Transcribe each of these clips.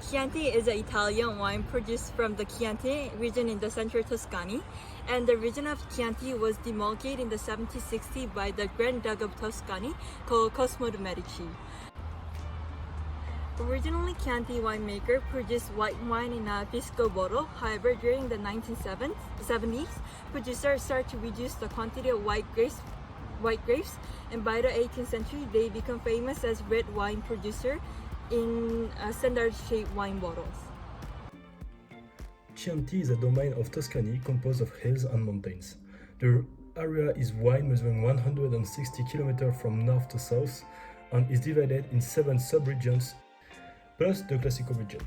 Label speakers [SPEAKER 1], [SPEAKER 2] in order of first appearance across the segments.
[SPEAKER 1] Chianti is an Italian wine produced from the Chianti region in the central Tuscany, and the region of Chianti was demulgated in the 1760s by the Grand Duke of Tuscany called Cosimo de' Medici. Originally, Chianti winemaker produced white wine in a physical bottle. However, during the 1970s, producers started to reduce the quantity of white grapes, and by the 18th century, they become famous as red wine producer in standard-shaped wine bottles.
[SPEAKER 2] Chianti is a domain of Tuscany composed of hills and mountains. The area is wide, measuring 160 km from north to south, and is divided in 7 sub-regions, plus the Classico region.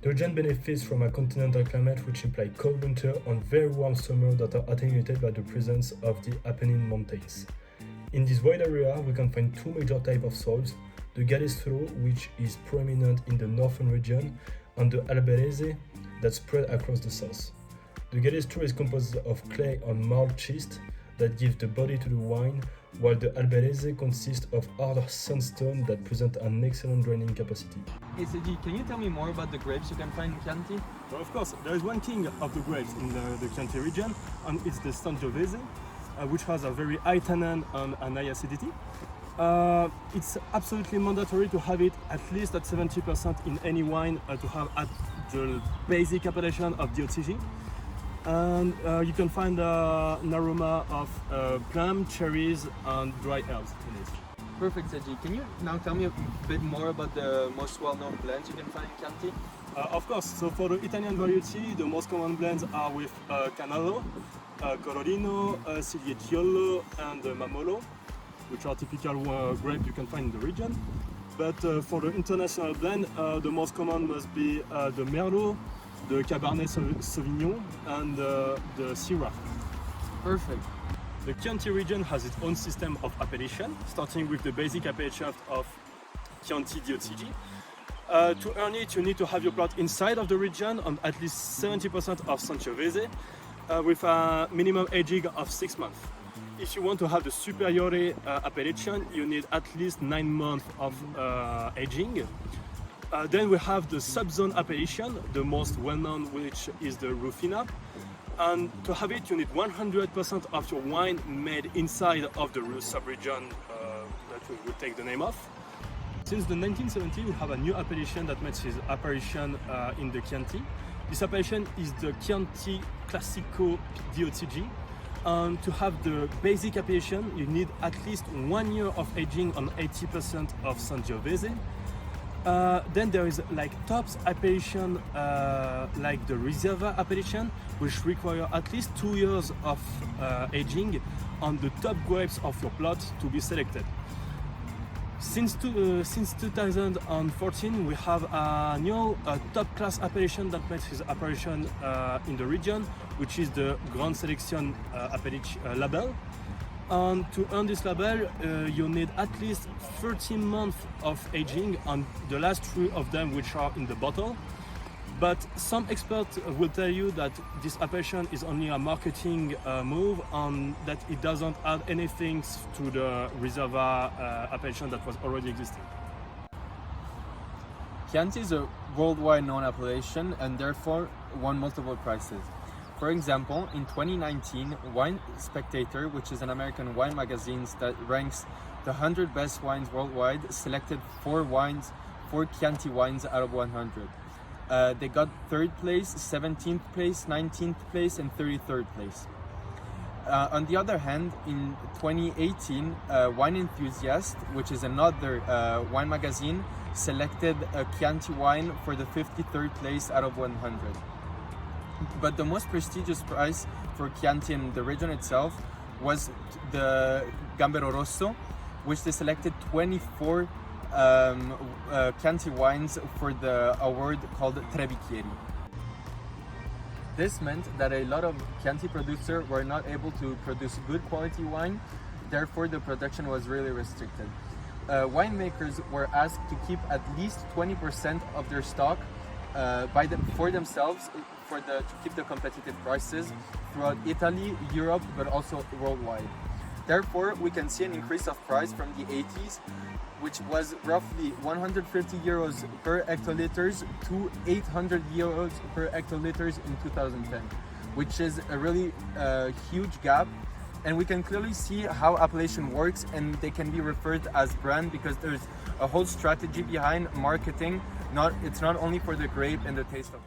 [SPEAKER 2] The region benefits from a continental climate which implies cold winter and very warm summer that are attenuated by the presence of the Apennine Mountains. In this wide area, we can find 2 major types of soils: the Galestro, which is prominent in the northern region, and the Alberese that spread across the south. The Galestro is composed of clay and marl schist that give the body to the wine, while the Alberese consists of hard sandstone that present an excellent draining capacity.
[SPEAKER 3] Hey Seiji, can you tell me more about the grapes you can find in Chianti?
[SPEAKER 2] Well, of course, there is one king of the grapes in the Chianti region, and it's the Sangiovese, which has a very high tannin and an high acidity. It's absolutely mandatory to have it at least at 70% in any wine to have at the basic appellation of DOCG. And you can find an aroma of plum, cherries, and dry herbs in it.
[SPEAKER 3] Perfect, Seiji. Can you now tell me a bit more about the most well-known blends you can find in Chianti?
[SPEAKER 2] Of course, so for the Italian variety, the most common blends are with Canalo, Corolino, Ciliegiolo, and Mamolo, which are typical grapes you can find in the region. But for the international blend, the most common must be the Merlot, the Cabernet Sauvignon, and the Syrah.
[SPEAKER 3] Perfect.
[SPEAKER 2] The Chianti region has its own system of appellation, starting with the basic appellation of Chianti DOCG. To earn it, you need to have your plot inside of the region on at least 70% of Sangiovese, with a minimum aging of 6 months. If you want to have the Superiore appellation, you need at least 9 months of aging. Then we have the subzone appellation, the most well-known, which is the Rufina. And to have it, you need 100% of your wine made inside of the sub-region that we will take the name of. Since the 1970s, we have a new appellation that makes its apparition in the Chianti. This appellation is the Chianti Classico DOCG. And to have the basic appellation, you need at least 1 year of aging on 80% of Sangiovese. Then there is like tops appellation, like the Riserva appellation, which require at least 2 years of aging on the top grapes of your plot to be selected. Since 2014, we have a new top class appellation that makes its apparition in the region, which is the Grande Selection label. And to earn this label, you need at least 13 months of aging on the last 3 of them, which are in the bottle. But some experts will tell you that this appellation is only a marketing move and that it doesn't add anything to the Riserva appellation that was already existing.
[SPEAKER 3] Chianti is a worldwide known appellation and therefore won multiple prizes. For example, in 2019, Wine Spectator, which is an American wine magazine that ranks the 100 best wines worldwide, selected 4 Chianti wines out of 100. They got 3rd place, 17th place, 19th place, and 33rd place. On the other hand, in 2018, Wine Enthusiast, which is another wine magazine, selected a Chianti wine for the 53rd place out of 100. But the most prestigious prize for Chianti in the region itself was the Gambero Rosso, which they selected 24 Chianti wines for the award called Tre Bicchieri. This meant that a lot of Chianti producers were not able to produce good quality wine, therefore the production was really restricted. Winemakers were asked to keep at least 20% of their stock for themselves to keep the competitive prices throughout Italy, Europe, but also worldwide. Therefore, we can see an increase of price from the 80s, which was roughly 150 euros per hectoliters to 800 euros per hectoliters in 2010, which is a really huge gap. And we can clearly see how appellation works, and they can be referred as brand because there's a whole strategy behind marketing. It's not only for the grape and the taste of